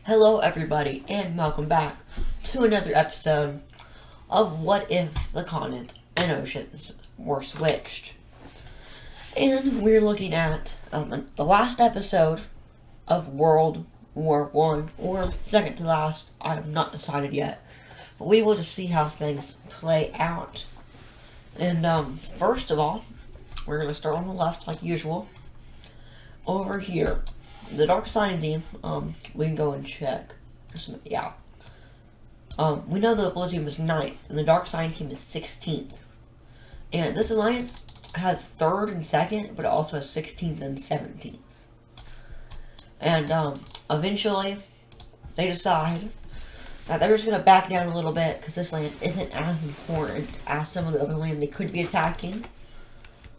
Hello everybody and welcome back to another episode of What If the Continent and Oceans Were Switched. And we're looking at the last episode of World War One, or second to last. I have not decided yet. But we will just see how things play out. And first of all, we're going to start on the left like usual. Over here, the Dark Sign team, we can go and check. Yeah. We know the Blue team is 9th, and the Dark Sign team is 16th. And this alliance has 3rd and 2nd, but it also has 16th and 17th. And, eventually, they decide that they're just going to back down a little bit, because this land isn't as important as some of the other land they could be attacking.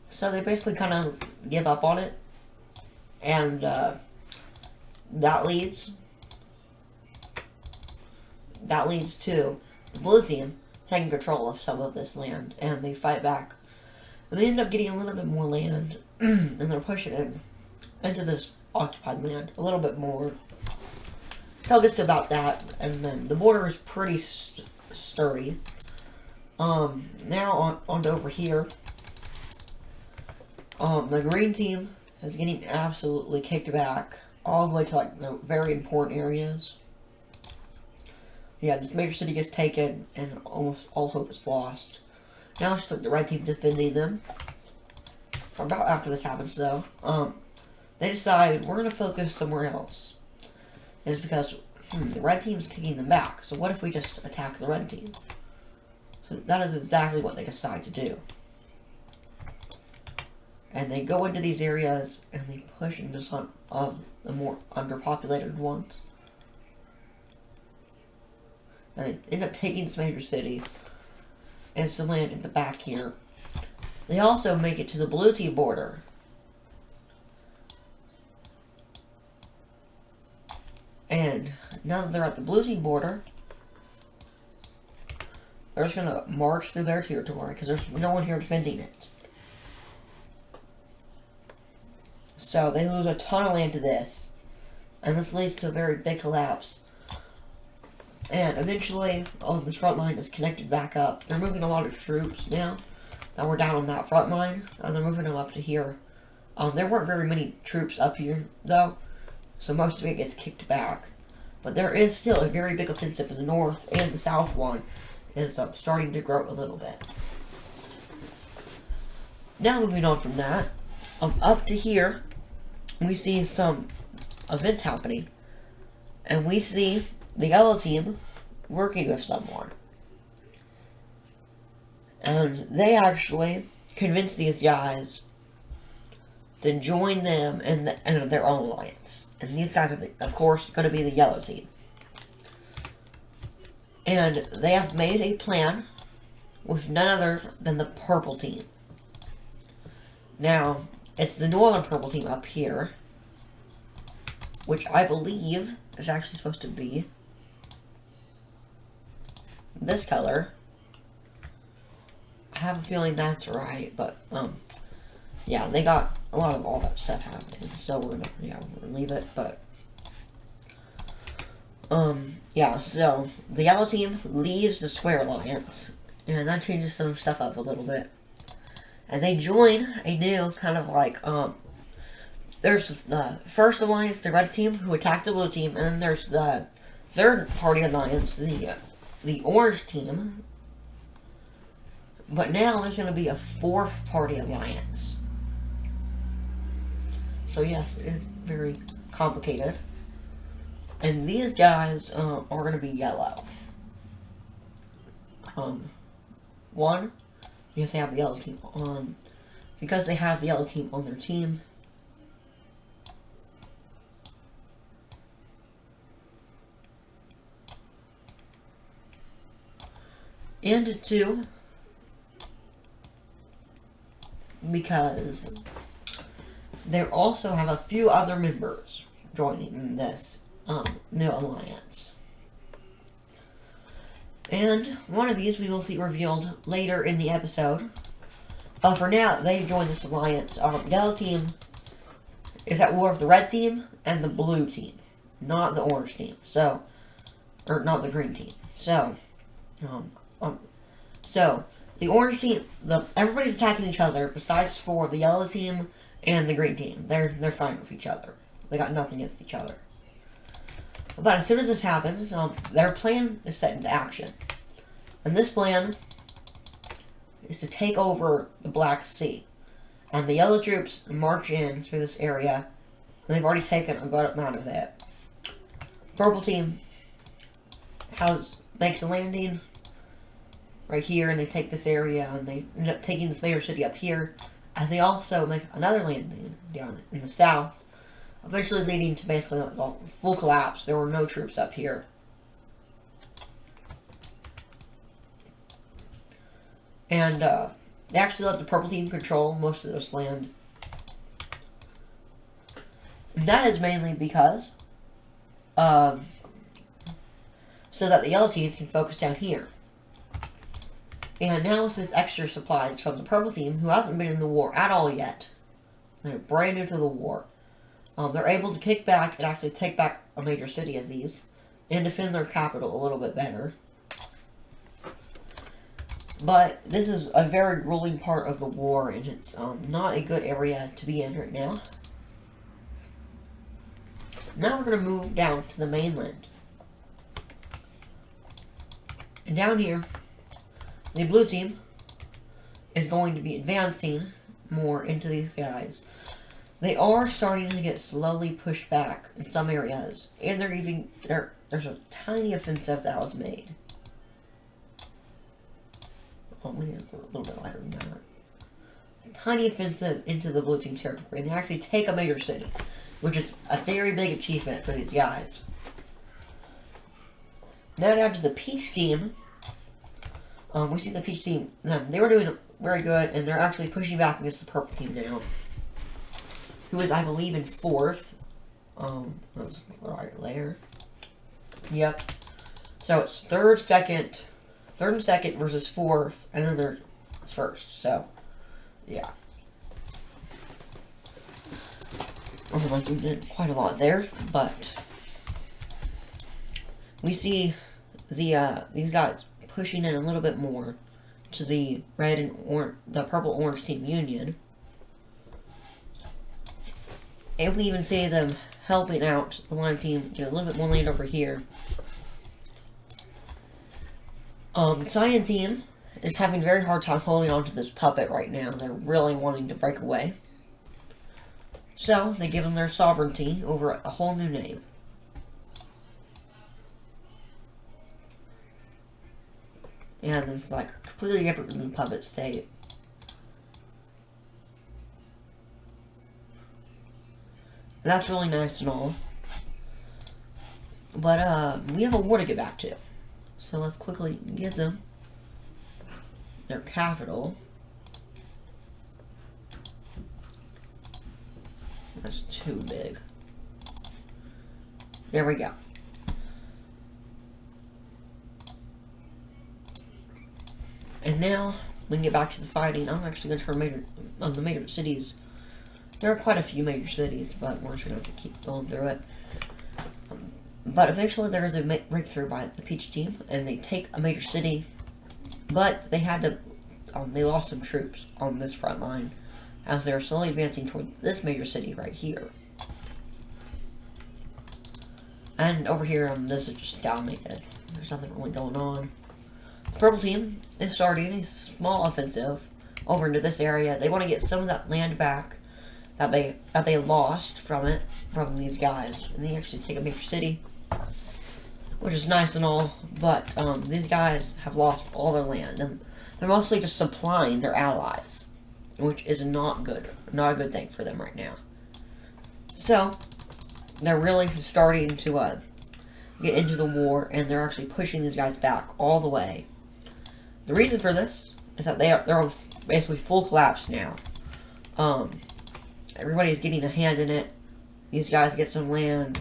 So they basically kind of give up on it. And, that leads to the Blue team taking control of some of this land, and they fight back. And they end up getting a little bit more land, and they're pushing it into this occupied land a little bit more. Tell us about that, and then the border is pretty sturdy. Now on over here, the Green team is getting absolutely kicked back all the way to like the very important areas. Yeah, this major city gets taken and almost all hope is lost. Now it's just like the Red team defending them. About after this happens though, they decide we're gonna focus somewhere else. And it's because the Red team's kicking them back. So what if we just attack the Red team? So that is exactly what they decide to do. And they go into these areas and they push into some of the more underpopulated ones. And they end up taking this major city and some land in the back here. They also make it to the Blue team border. And now that they're at the Blue team border, they're just going to march through their territory because there's no one here defending it. So they lose a ton of land to this. And this leads to a very big collapse. And eventually, this front line is connected back up. They're moving a lot of troops now. Now we're down on that front line. And they're moving them up to here. There weren't very many troops up here, though. So most of it gets kicked back. But there is still a very big offensive in the north. And the south one is starting to grow a little bit. Now moving on from that. Up to here, we see some events happening. And we see the Yellow team working with someone. And they actually convince these guys to join them in their own alliance. And these guys are, of course, going to be the Yellow team. And they have made a plan with none other than the Purple team. Now, it's the Northern Purple team up here, which I believe is actually supposed to be this color. I have a feeling that's right, but, yeah, they got a lot of all that stuff happening, so we're gonna leave it, but, yeah, so, the Yellow team leaves the Square Alliance, and that changes some stuff up a little bit. And they join a new kind of like, there's the first alliance, the Red team, who attacked the Blue team, and then there's the third party alliance, the Orange team. But now there's going to be a fourth party alliance. So yes, it's very complicated. And these guys are going to be yellow. One, because they have the Yellow team on. Because they have the Yellow team on their team. And two, because they also have a few other members joining in this new alliance. And one of these we will see revealed later in the episode. For now, they join this alliance. The Yellow team is at war with the Red team and the Blue team. not the orange team. So, or not the green team. So, so the orange team, everybody's attacking each other besides for the yellow team and the green team. They're fine with each other. They got nothing against each other. But as soon as this happens, their plan is set into action. And this plan is to take over the Black Sea. And the yellow troops march in through this area. And they've already taken a good amount of it. Purple team makes a landing right here, and they take this area, and they end up taking this major city up here. And they also make another landing down in the south, eventually leading to basically a full collapse. There were no troops up here. And they actually let the purple team control most of this land. And that is mainly because so that the yellow team can focus down here. And now with this extra supplies from the purple team, who hasn't been in the war at all yet, they're brand new to the war, they're able to kick back and actually take back a major city of these and defend their capital a little bit better. But this is a very grueling part of the war, and it's not a good area to be in right now. Now we're going to move down to the mainland. And down here, the blue team is going to be advancing more into these guys. They are starting to get slowly pushed back in some areas, and there's a tiny offensive that was made. Oh, we need to go a little bit lighter than that. A tiny offensive into the blue team territory, and they actually take a major city, which is a very big achievement for these guys. Now down to the peach team. We see the peach team, they were doing very good, and they're actually pushing back against the purple team now, who is, I believe, in 4th. Let's right there. Yep. So it's third and second versus 4th, and then they're first. So, yeah. Otherwise, we did quite a lot there, but we see these guys pushing in a little bit more to the red and the purple-orange team union. And we even see them helping out the lime team get a little bit more land over here. The cyan team is having a very hard time holding on to this puppet right now. They're really wanting to break away. So, they give them their sovereignty over a whole new name. And this is like completely different than the puppet state. And that's really nice and all. But we have a war to get back to. So let's quickly give them their capital. That's too big. There we go. And now we can get back to the fighting. I'm actually going to turn the major cities. There are quite a few major cities, but we're just going to have to keep going through it. But eventually there is a breakthrough by the peach team, and they take a major city. But they had to, they lost some troops on this front line, as they are slowly advancing toward this major city right here. And over here, this is just dominated. There's nothing really going on. The purple team is starting a small offensive over into this area. They want to get some of that land back that they lost from these guys, and they actually take a major city, which is nice and all. But these guys have lost all their land, and they're mostly just supplying their allies, which is not good, not a good thing for them right now. So they're really starting to get into the war, and they're actually pushing these guys back all the way. The reason for this is that they're on basically full collapse now. Everybody's getting a hand in it. These guys get some land.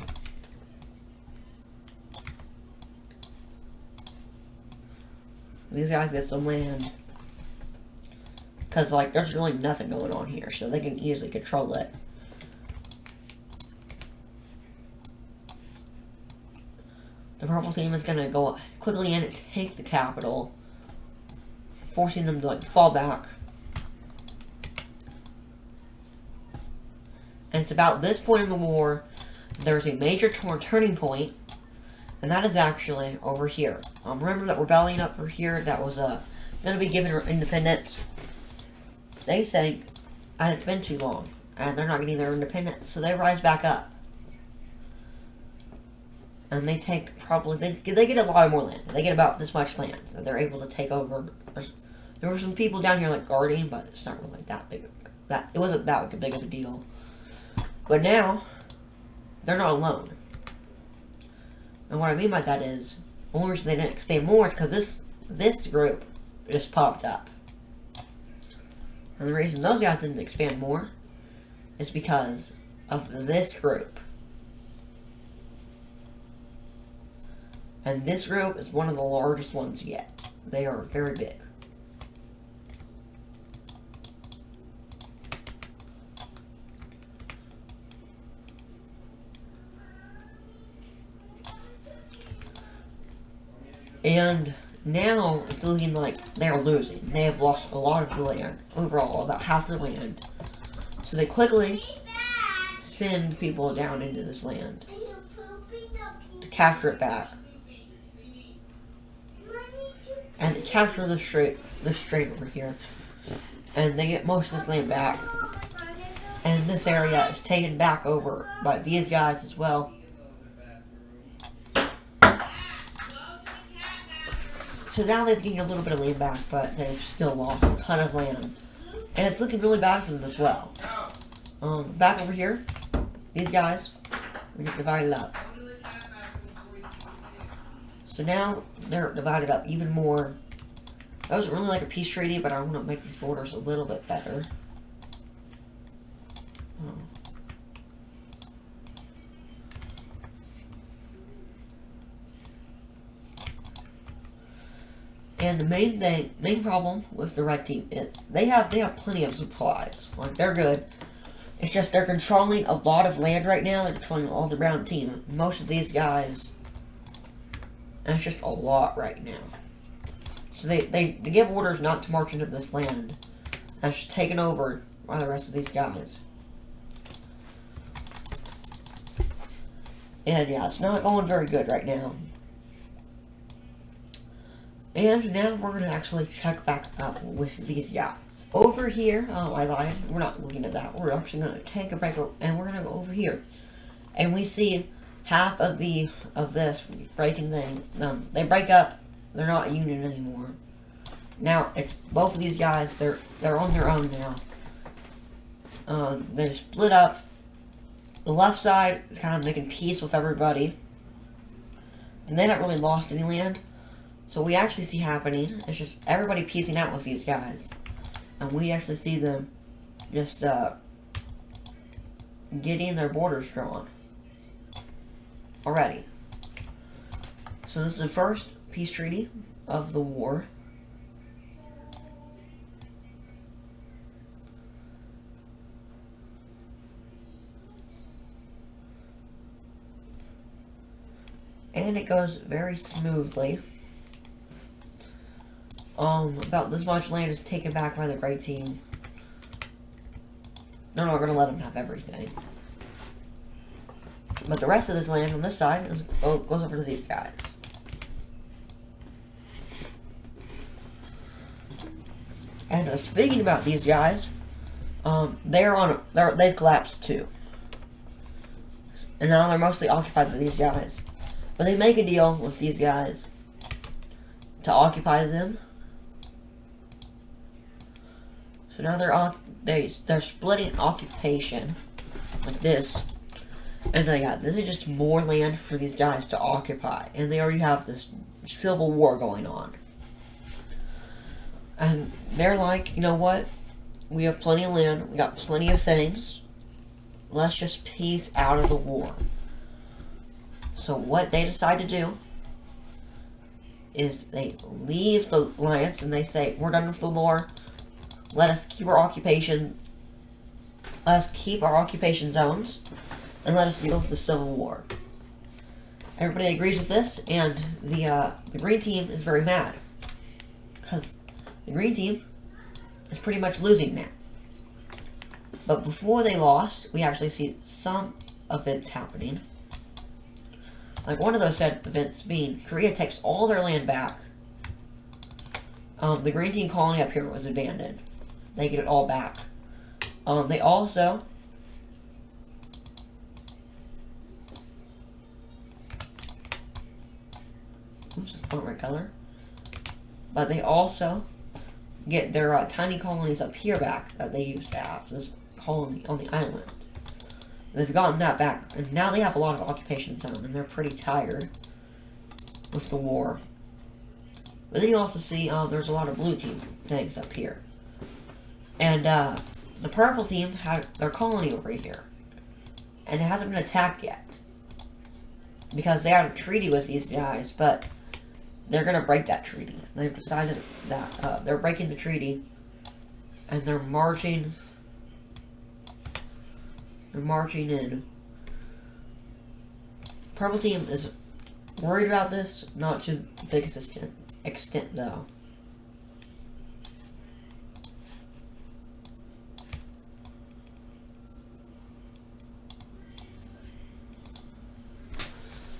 These guys get some land. Because, like, there's really nothing going on here, so they can easily control it. the purple team is going to go quickly in and take the capital, forcing them to like fall back. And it's about this point in the war, there's a major turning point, and that is actually over here. Remember that rebellion up over here that was going to be given independence? They think it's been too long, and they're not getting their independence, so they rise back up. And they take probably, they get a lot more land. They get about this much land that they're able to take over. There were some people down here like guarding, but it's not really that big. It wasn't that big of a deal. But now, they're not alone. And what I mean by that is, the only reason they didn't expand more is because this group just popped up. And the reason those guys didn't expand more is because of this group. And this group is one of the largest ones yet. They are very big. And now it's looking like they're losing. They have lost a lot of the land. Overall, about half the land. So they quickly send people down into this land to capture it back. And they capture the strait over here. And they get most of this land back. And this area is taken back over by these guys as well. So now they've gained a little bit of land back, but they've still lost a ton of land. And it's looking really bad for them as well. Back over here, these guys, we get divided up. So now they're divided up even more. That was really like a peace treaty, but I want to make these borders a little bit better. And the main problem with the red team is they have plenty of supplies. Like, they're good. It's just they're controlling a lot of land right now. They're controlling all the brown team. Most of these guys, and it's just a lot right now. So they give orders not to march into this land. That's just taken over by the rest of these guys. And yeah, it's not going very good right now. And now we're going to actually check back up with these guys. Over here, oh, I lied. We're not looking at that. We're actually going to take a break and we're going to go over here. And we see half of this breaking thing. They break up. They're not a union anymore. Now, it's both of these guys. They're on their own now. They're split up. The left side is kind of making peace with everybody. And they haven't really lost any land. So we actually see happening, it's just everybody piecing out with these guys. And we actually see them just getting their borders drawn already. So this is the first peace treaty of the war. And it goes very smoothly. About this much land is taken back by the gray team. They're not going to let them have everything. But the rest of this land on this side goes over to these guys. And speaking about these guys, they've collapsed too. And now they're mostly occupied by these guys. But they make a deal with these guys to occupy them. So now they're splitting occupation like this, and this is just more land for these guys to occupy, and they already have this civil war going on. And they're like, you know what? We have plenty of land. We got plenty of things. Let's just peace out of the war. So what they decide to do is they leave the alliance and they say, we're done with the war. Let us keep our occupation. Let us keep our occupation zones, and let us deal with the civil war. Everybody agrees with this, and the green team is very mad. Because the green team is pretty much losing now. But before they lost, we actually see some events happening. Like one of those said events being Korea takes all their land back. The green team colony up here was abandoned. They get it all back. They also oops, it's not right color. But they also get their tiny colonies up here back that they used to have. This colony on the island. They've gotten that back, and now they have a lot of occupation zone, and they're pretty tired with the war. But then you also see there's a lot of blue team things up here. And the purple team had their colony over here. And it hasn't been attacked yet. Because they had a treaty with these guys, but they're going to break that treaty. They've decided that they're breaking the treaty, and they're marching in. Purple team is worried about this, not to the biggest extent though.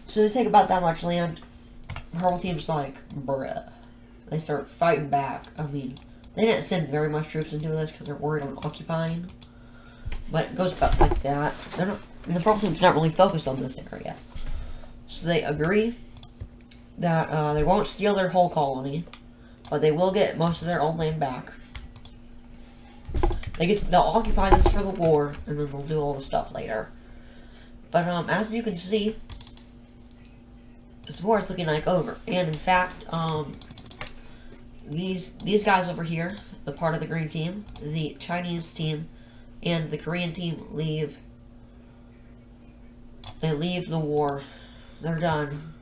So they take about that much land. Purple team's like, bruh. They start fighting back. I mean, they didn't send very much troops into this because they're worried on occupying. But it goes about like that. The purple team's not really focused on this area. So they agree that they won't steal their whole colony, but they will get most of their old land back. They'll occupy this for the war, and then they'll do all the stuff later. But as you can see, this war is looking like over. And in fact, these guys over here, the part of the green team, the Chinese team, and the Korean team leave. They leave the war. They're done.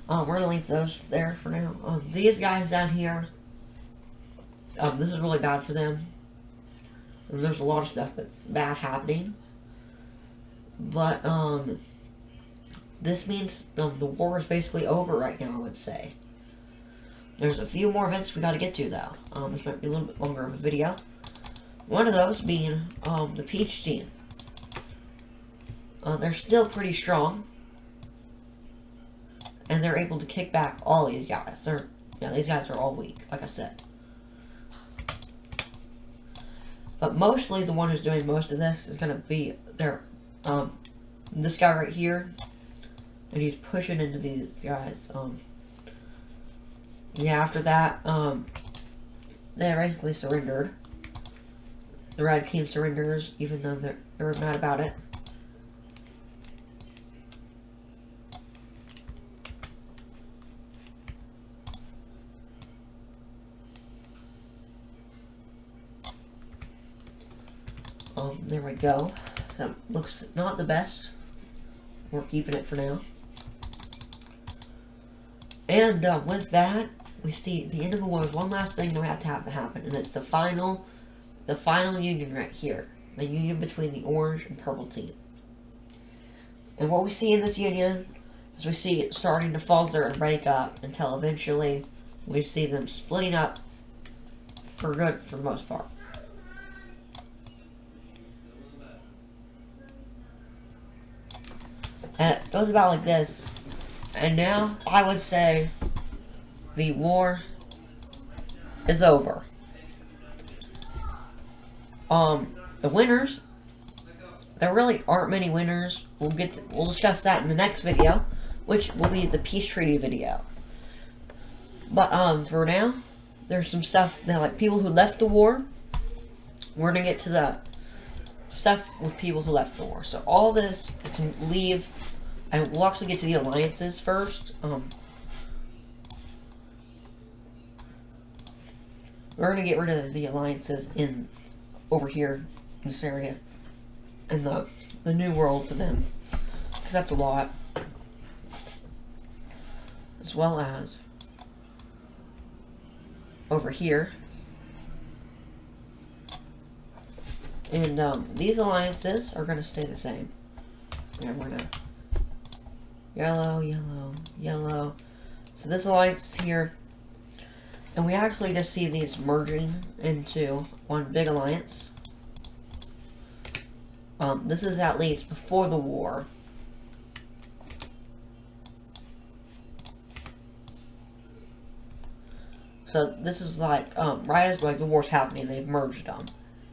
We're gonna leave those there for now. These guys down here, this is really bad for them. And there's a lot of stuff that's bad happening. But, this means the war is basically over right now, I would say. There's a few more events we gotta get to, though. This might be a little bit longer of a video. One of those being, the Peach team. They're still pretty strong. And they're able to kick back all these guys. These guys are all weak, like I said. But mostly the one who's doing most of this is gonna be this guy right here. And he's pushing into these guys. After that, they basically surrendered. The red team surrenders, even though they're mad about it. There we go. That looks not the best. We're keeping it for now. And with that, we see the end of the war. One last thing that we have to have happen, and it's the final union right here. The union between the orange and purple team. And what we see in this union is we see it starting to falter and break up until eventually we see them splitting up for good for the most part. And it goes about like this. And now, I would say, the war is over. The winners, there really aren't many winners. We'll discuss that in the next video, which will be the peace treaty video. But, for now, there's some stuff that, like, people who left the war. We're gonna get to the stuff with people who left the war. So all this can leave, and we'll actually get to the alliances first. We're gonna get rid of the alliances over here in this area, in the new world to them, because that's a lot, as well as over here. And these alliances are going to stay the same. And we're gonna yellow, yellow, yellow. So this alliance is here. And we actually just see these merging into one big alliance. This is at least before the war. So this is like, right as like the war's happening, they've merged them.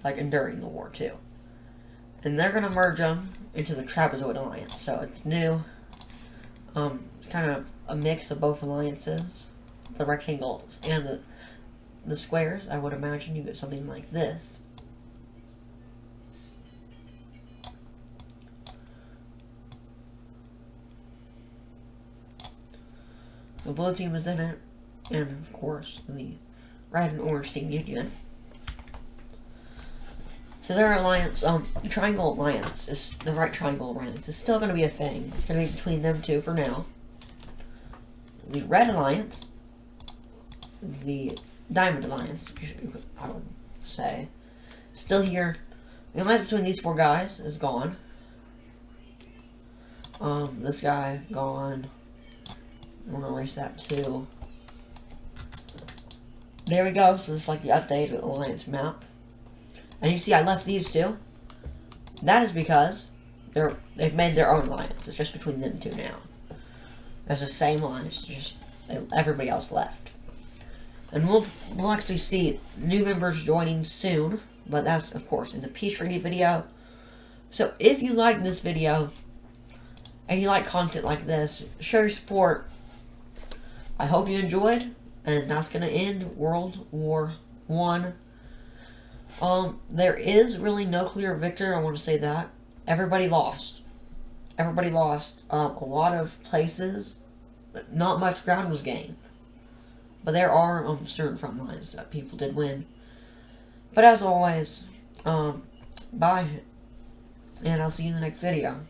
Like, and during the war too. And they're gonna merge them into the Trapezoid Alliance. So it's new. Kind of a mix of both alliances. The rectangles and the squares. I would imagine you get something like this. The blue team is in it, and of course the red and orange team union. So their alliance, the Triangle Alliance, is the Right Triangle Alliance, is still going to be a thing. It's going to be between them two for now. The Red Alliance, the Diamond Alliance, I would say, still here. The alliance between these four guys is gone. This guy, gone. We're going to erase that too. There we go, so this is like the updated alliance map. And you see I left these two. That is because they've made their own alliance. It's just between them two now. It's the same alliance, just everybody else left. And we'll actually see new members joining soon. But that's, of course, in the Peace Treaty video. So if you like this video, and you like content like this, show your support. I hope you enjoyed. And that's going to end World War I. There is really no clear victor, I want to say that. Everybody lost. Everybody lost. A lot of places, not much ground was gained. But there are certain front lines that people did win. But as always, bye. And I'll see you in the next video.